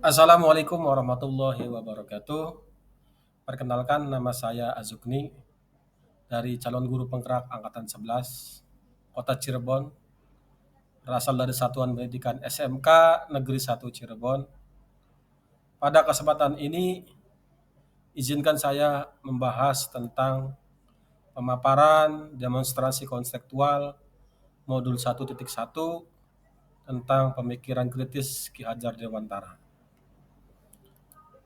Assalamualaikum warahmatullahi wabarakatuh. Perkenalkan, nama saya Azukni dari calon guru penggerak angkatan 11 Kota Cirebon, berasal dari Satuan Pendidikan SMK Negeri 1 Cirebon. Pada kesempatan ini, izinkan saya membahas tentang pemaparan demonstrasi konseptual modul 1.1 tentang pemikiran kritis Ki Hajar Dewantara.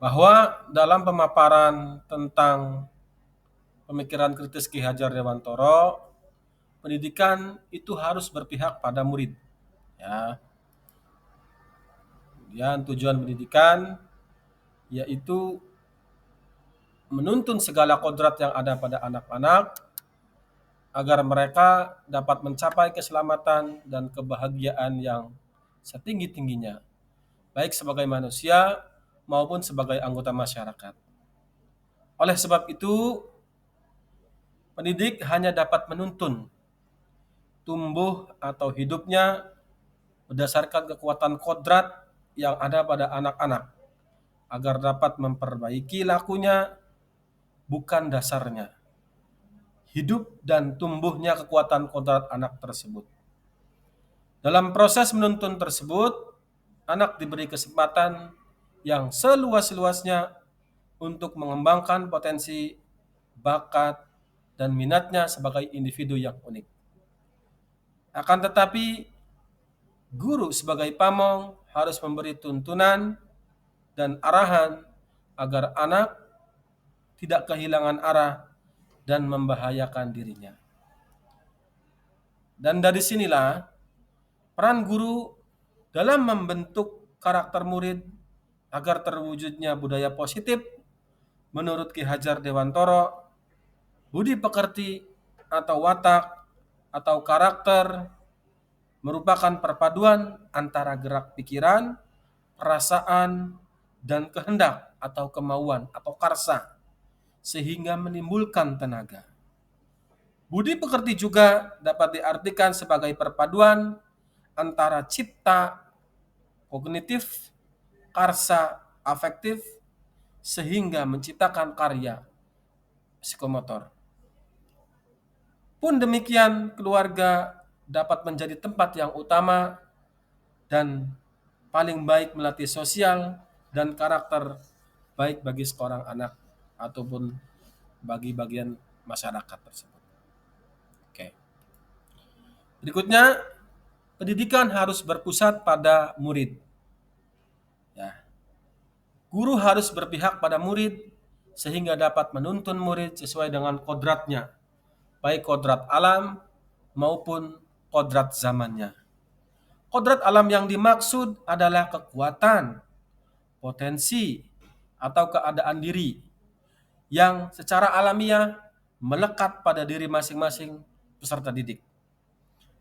Bahwa dalam pemaparan tentang pemikiran kritis Ki Hajar Dewantara, pendidikan itu harus berpihak pada murid. Ya, kemudian tujuan pendidikan yaitu menuntun segala kodrat yang ada pada anak-anak agar mereka dapat mencapai keselamatan dan kebahagiaan yang setinggi-tingginya, baik sebagai manusia maupun sebagai anggota masyarakat. Oleh sebab itu, pendidik hanya dapat menuntun tumbuh atau hidupnya berdasarkan kekuatan kodrat yang ada pada anak-anak agar dapat memperbaiki lakunya, bukan dasarnya. Hidup dan tumbuhnya kekuatan kodrat anak tersebut. Dalam proses menuntun tersebut, anak diberi kesempatan yang seluas-luasnya untuk mengembangkan potensi, bakat, dan minatnya sebagai individu yang unik. Akan tetapi, guru sebagai pamong harus memberi tuntunan dan arahan agar anak tidak kehilangan arah dan membahayakan dirinya. Dan dari sinilah peran guru dalam membentuk karakter murid agar terwujudnya budaya positif menurut Ki Hajar Dewantara, budi pekerti atau watak atau karakter merupakan perpaduan antara gerak pikiran, perasaan, dan kehendak atau kemauan atau karsa sehingga menimbulkan tenaga. Budi pekerti juga dapat diartikan sebagai perpaduan antara cipta, kognitif, karsa, afektif, sehingga menciptakan karya psikomotor. Pun demikian, keluarga dapat menjadi tempat yang utama dan paling baik melatih sosial dan karakter baik bagi seorang anak ataupun bagi bagian masyarakat tersebut. Oke. Berikutnya, pendidikan harus berpusat pada murid. Ya. Guru harus berpihak pada murid sehingga dapat menuntun murid sesuai dengan kodratnya, baik kodrat alam maupun kodrat zamannya. Kodrat alam yang dimaksud adalah kekuatan, potensi, atau keadaan diri yang secara alamiah melekat pada diri masing-masing peserta didik.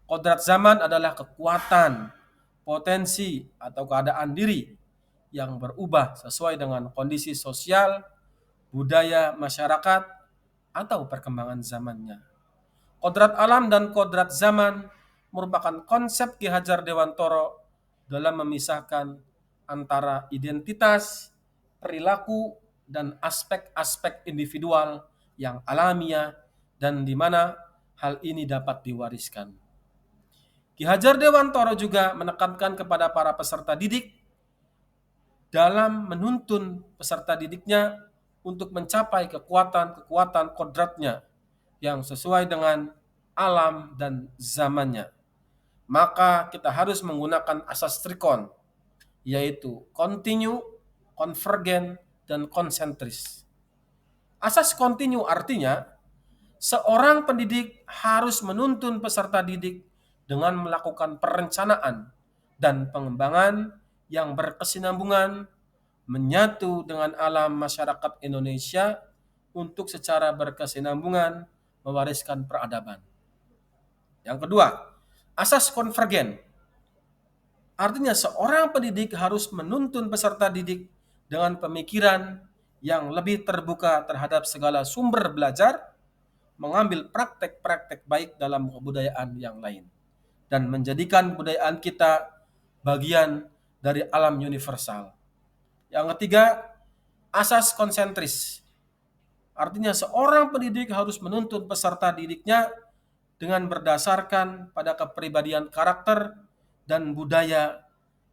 Kodrat zaman adalah kekuatan, potensi, atau keadaan diri yang berubah sesuai dengan kondisi sosial, budaya masyarakat, atau perkembangan zamannya. Kodrat alam dan kodrat zaman merupakan konsep Ki Hajar Dewantara dalam memisahkan antara identitas, perilaku, dan aspek-aspek individual yang alamiah dan di mana hal ini dapat diwariskan. Ki Hajar Dewantara juga menekankan kepada para peserta didik dalam menuntun peserta didiknya untuk mencapai kekuatan-kekuatan kodratnya yang sesuai dengan alam dan zamannya. Maka kita harus menggunakan asas trikon, yaitu kontinu, konvergen, dan konsentris. Asas kontinu artinya seorang pendidik harus menuntun peserta didik dengan melakukan perencanaan dan pengembangan yang berkesinambungan menyatu dengan alam masyarakat Indonesia untuk secara berkesinambungan mewariskan peradaban. Yang kedua, asas konvergen. Artinya seorang pendidik harus menuntun peserta didik dengan pemikiran yang lebih terbuka terhadap segala sumber belajar, mengambil praktek-praktek baik dalam kebudayaan yang lain, dan menjadikan kebudayaan kita bagian dari alam universal. Yang ketiga, asas konsentris. Artinya seorang pendidik harus menuntun peserta didiknya dengan berdasarkan pada kepribadian karakter dan budaya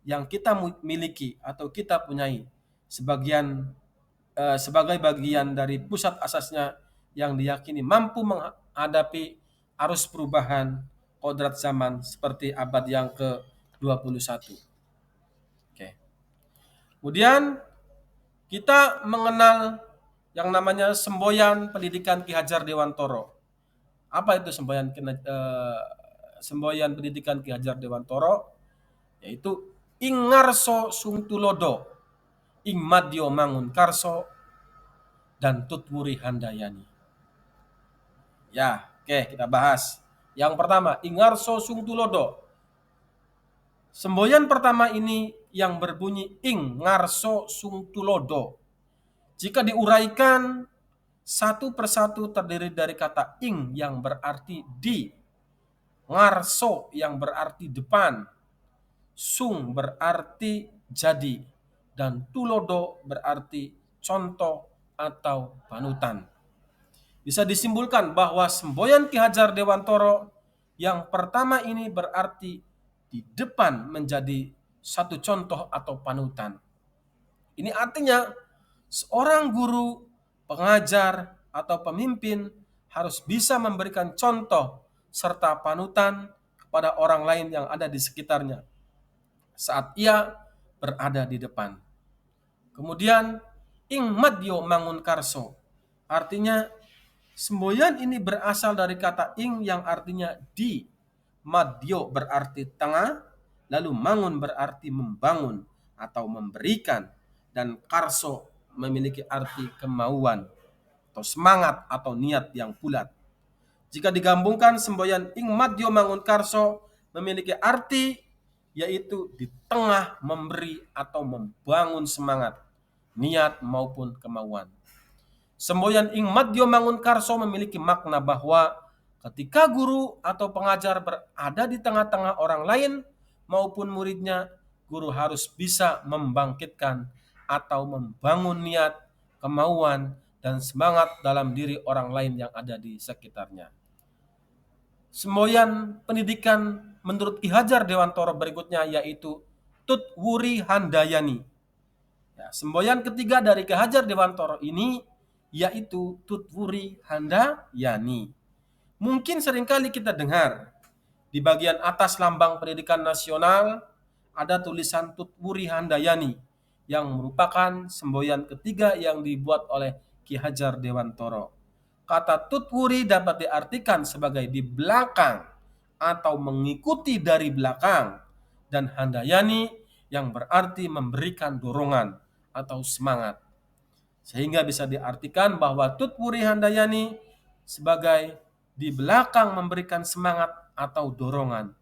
yang kita miliki atau kita punyai sebagai bagian dari pusat asasnya yang diyakini mampu menghadapi arus perubahan kodrat zaman seperti abad yang ke-21. Oke. Kemudian kita mengenal yang namanya semboyan pendidikan Ki Hajar Dewantoro. Apa itu semboyan pendidikan Ki Hajar Dewantoro? Yaitu ing ngarso sungtulodo, ing madyo mangun karso, dan tutwuri handayani. Ya, oke, kita bahas. Yang pertama, ing ngarso sungtulodo. Semboyan pertama ini yang berbunyi ing ngarso sungtulodo. Jika diuraikan satu persatu terdiri dari kata ing yang berarti di, ngarso yang berarti depan, sung berarti jadi, dan tulodo berarti contoh atau panutan. Bisa disimpulkan bahwa semboyan Ki Hajar Dewantoro yang pertama ini berarti di depan menjadi satu contoh atau panutan. Ini artinya seorang guru, pengajar, atau pemimpin harus bisa memberikan contoh serta panutan kepada orang lain yang ada di sekitarnya saat ia berada di depan. Kemudian, ing madyo mangun karso, artinya semboyan ini berasal dari kata ing yang artinya di, madyo berarti tengah, lalu mangun berarti membangun atau memberikan, dan karso memiliki arti kemauan atau semangat atau niat yang bulat. Jika digabungkan, semboyan ing madyo mangun karso memiliki arti yaitu di tengah memberi atau membangun semangat, niat maupun kemauan. Semboyan ing madyo mangun karso memiliki makna bahwa ketika guru atau pengajar berada di tengah-tengah orang lain maupun muridnya, guru harus bisa membangkitkan atau membangun niat, kemauan, dan semangat dalam diri orang lain yang ada di sekitarnya. Semboyan pendidikan menurut Ki Hajar Dewantoro berikutnya yaitu Tutwuri Handayani. Ya, semboyan ketiga dari Ki Hajar Dewantoro ini yaitu Tutwuri Handayani. Mungkin seringkali kita dengar di bagian atas lambang pendidikan nasional ada tulisan Tutwuri Handayani yang merupakan semboyan ketiga yang dibuat oleh Ki Hajar Dewantoro. Kata tutwuri dapat diartikan sebagai di belakang atau mengikuti dari belakang, dan handayani yang berarti memberikan dorongan atau semangat. Sehingga bisa diartikan bahwa tutwuri handayani sebagai di belakang memberikan semangat atau dorongan.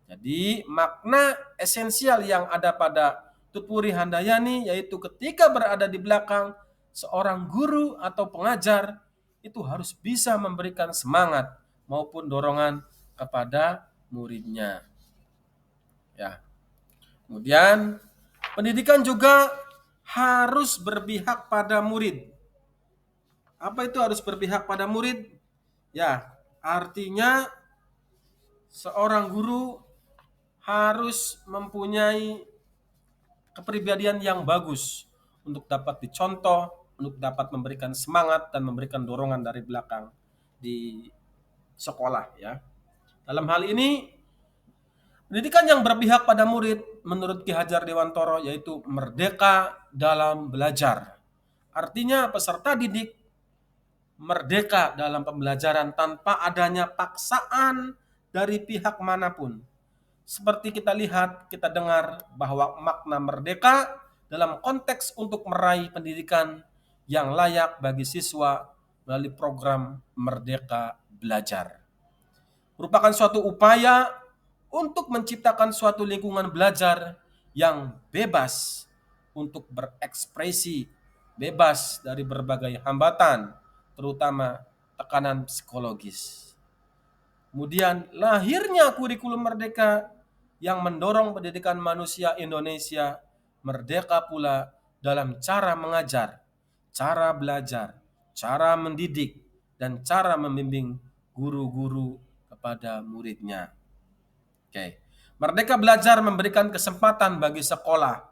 Jadi makna esensial yang ada pada tutwuri handayani yaitu ketika berada di belakang, seorang guru atau pengajar itu harus bisa memberikan semangat maupun dorongan kepada muridnya. Ya. Kemudian pendidikan juga harus berpihak pada murid. Apa itu harus berpihak pada murid? Ya, artinya seorang guru harus mempunyai kepribadian yang bagus untuk dapat dicontoh, untuk dapat memberikan semangat dan memberikan dorongan dari belakang di sekolah ya. Dalam hal ini, pendidikan yang berpihak pada murid menurut Ki Hajar Dewantoro yaitu merdeka dalam belajar. Artinya peserta didik merdeka dalam pembelajaran tanpa adanya paksaan dari pihak manapun. Seperti kita lihat, kita dengar bahwa makna merdeka dalam konteks untuk meraih pendidikan yang layak bagi siswa melalui program Merdeka Belajar. Merupakan suatu upaya untuk menciptakan suatu lingkungan belajar yang bebas untuk berekspresi, bebas dari berbagai hambatan, terutama tekanan psikologis. Kemudian lahirnya kurikulum merdeka yang mendorong pendidikan manusia Indonesia merdeka pula dalam cara mengajar, cara belajar, cara mendidik, dan cara membimbing guru-guru kepada muridnya. Oke. Merdeka Belajar memberikan kesempatan bagi sekolah,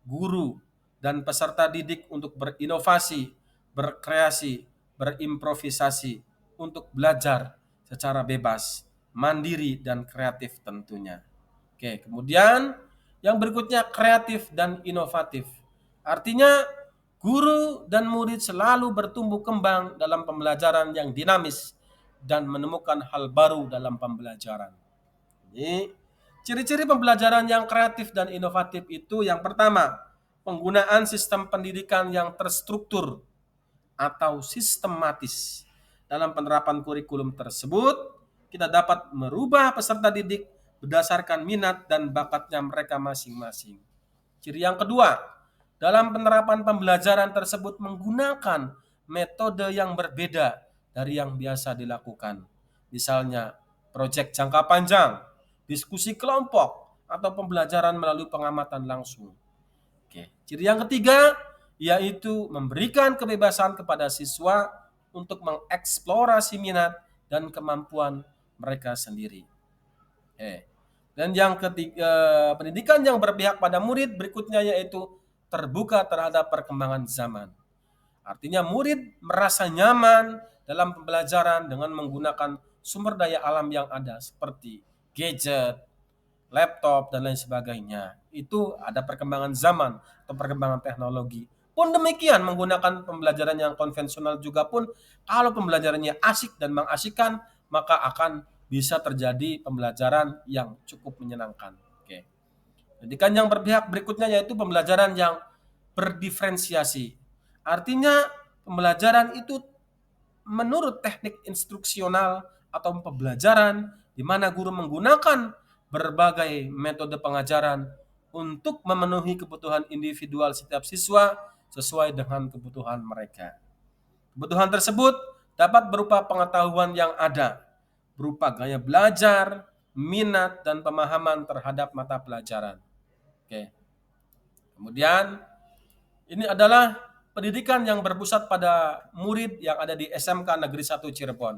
guru, dan peserta didik untuk berinovasi, berkreasi, berimprovisasi, untuk belajar secara bebas, mandiri, dan kreatif tentunya. Oke, kemudian yang berikutnya kreatif dan inovatif. Artinya guru dan murid selalu bertumbuh kembang dalam pembelajaran yang dinamis dan menemukan hal baru dalam pembelajaran. Ini ciri-ciri pembelajaran yang kreatif dan inovatif itu yang pertama, penggunaan sistem pendidikan yang terstruktur atau sistematis. Dalam penerapan kurikulum tersebut, kita dapat merubah peserta didik berdasarkan minat dan bakatnya mereka masing-masing. Ciri yang kedua, dalam penerapan pembelajaran tersebut menggunakan metode yang berbeda dari yang biasa dilakukan. Misalnya, proyek jangka panjang, diskusi kelompok, atau pembelajaran melalui pengamatan langsung. Oke. Ciri yang ketiga yaitu memberikan kebebasan kepada siswa untuk mengeksplorasi minat dan kemampuan mereka sendiri. Dan yang ketiga, pendidikan yang berpihak pada murid berikutnya yaitu terbuka terhadap perkembangan zaman. Artinya murid merasa nyaman dalam pembelajaran dengan menggunakan sumber daya alam yang ada seperti gadget, laptop, dan lain sebagainya. Itu ada perkembangan zaman atau perkembangan teknologi. Pun demikian menggunakan pembelajaran yang konvensional juga pun kalau pembelajarannya asik dan mengasyikkan maka akan bisa terjadi pembelajaran yang cukup menyenangkan. Oke. Pendidikan yang berpihak berikutnya yaitu pembelajaran yang berdiferensiasi. Artinya pembelajaran itu menurut teknik instruksional atau pembelajaran di mana guru menggunakan berbagai metode pengajaran untuk memenuhi kebutuhan individual setiap siswa sesuai dengan kebutuhan mereka. Kebutuhan tersebut dapat berupa pengetahuan yang ada, berupa gaya belajar, minat, dan pemahaman terhadap mata pelajaran. Oke. Kemudian ini adalah pendidikan yang berpusat pada murid yang ada di SMK Negeri 1 Cirebon.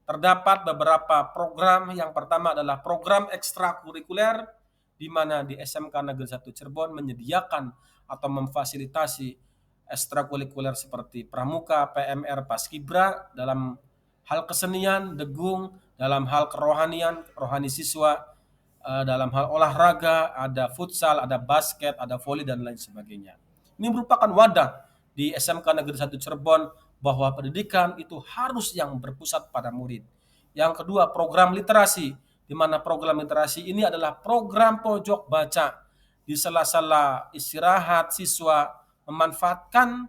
Terdapat beberapa program. Yang pertama adalah program ekstrakurikuler di mana di SMK Negeri 1 Cirebon menyediakan atau memfasilitasi ekstrakurikuler seperti pramuka, PMR, paskibra dalam hal kesenian, degung, dalam hal kerohanian, rohani siswa, dalam hal olahraga, ada futsal, ada basket, ada voli, dan lain sebagainya. Ini merupakan wadah di SMK Negeri 1 Cirebon bahwa pendidikan itu harus yang berpusat pada murid. Yang kedua, program literasi, di mana program literasi ini adalah program pojok baca. Di sela-sela istirahat, siswa memanfaatkan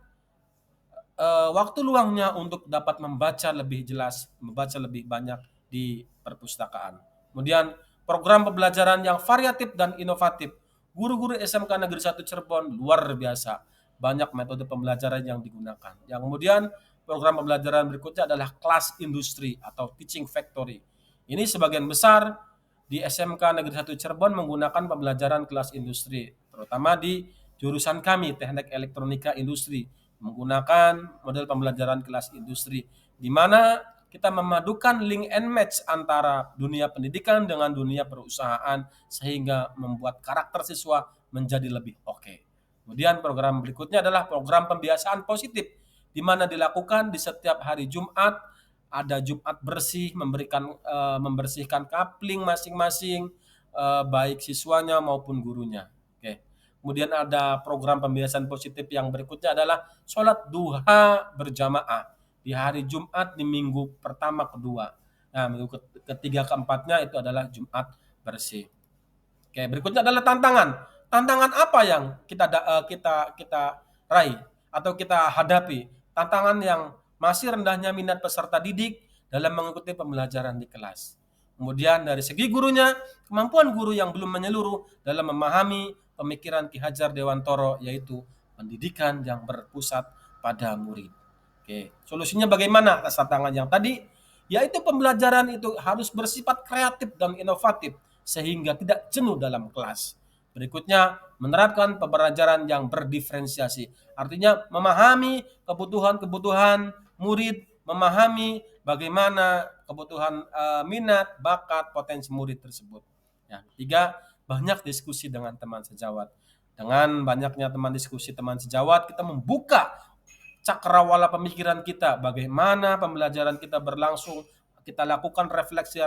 waktu luangnya untuk dapat membaca lebih jelas, membaca lebih banyak di perpustakaan. Kemudian program pembelajaran yang variatif dan inovatif. Guru-guru SMK Negeri 1 Cirebon luar biasa. Banyak metode pembelajaran yang digunakan. Yang kemudian program pembelajaran berikutnya adalah kelas industri atau teaching factory. Ini sebagian besar di SMK Negeri 1 Cirebon menggunakan pembelajaran kelas industri, terutama di jurusan kami, Teknik Elektronika Industri, menggunakan model pembelajaran kelas industri, di mana kita memadukan link and match antara dunia pendidikan dengan dunia perusahaan sehingga membuat karakter siswa menjadi lebih oke. Kemudian program berikutnya adalah program pembiasaan positif di mana dilakukan di setiap hari Jumat, ada Jumat bersih, membersihkan kapling masing-masing, baik siswanya maupun gurunya. Oke. Kemudian ada program pembiasaan positif yang berikutnya adalah sholat duha berjamaah di hari Jumat di minggu pertama kedua. Nah, minggu ketiga keempatnya itu adalah Jumat bersih. Oke, berikutnya adalah tantangan. Tantangan apa yang kita raih atau kita hadapi? Tantangan yang masih rendahnya minat peserta didik dalam mengikuti pembelajaran di kelas. Kemudian dari segi gurunya, kemampuan guru yang belum menyeluruh dalam memahami pemikiran Ki Hajar Dewantoro, yaitu pendidikan yang berpusat pada murid. Oke, solusinya bagaimana atas tantangan yang tadi? Yaitu pembelajaran itu harus bersifat kreatif dan inovatif sehingga tidak jenuh dalam kelas. Berikutnya, menerapkan pembelajaran yang berdiferensiasi. Artinya memahami kebutuhan-kebutuhan murid, memahami bagaimana kebutuhan minat, bakat, potensi murid tersebut. Ya, ketiga, banyak diskusi dengan teman sejawat. Dengan banyaknya teman diskusi, teman sejawat, kita membuka cakrawala pemikiran kita, bagaimana pembelajaran kita berlangsung, kita lakukan refleksi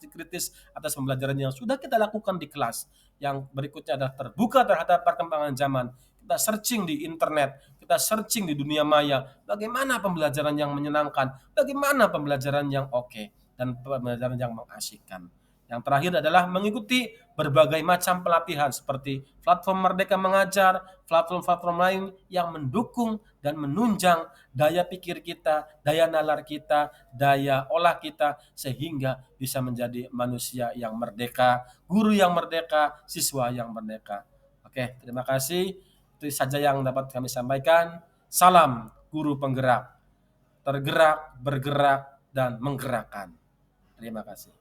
kritis atas pembelajaran yang sudah kita lakukan di kelas. Yang berikutnya adalah terbuka terhadap perkembangan zaman. Kita searching di internet, kita searching di dunia maya, bagaimana pembelajaran yang menyenangkan, bagaimana pembelajaran yang oke, dan pembelajaran yang mengasyikkan. Yang terakhir adalah mengikuti berbagai macam pelatihan seperti platform Merdeka Mengajar, platform-platform lain yang mendukung dan menunjang daya pikir kita, daya nalar kita, daya olah kita, sehingga bisa menjadi manusia yang merdeka, guru yang merdeka, siswa yang merdeka. Oke, terima kasih. Itu saja yang dapat kami sampaikan. Salam guru penggerak, tergerak, bergerak, dan menggerakkan. Terima kasih.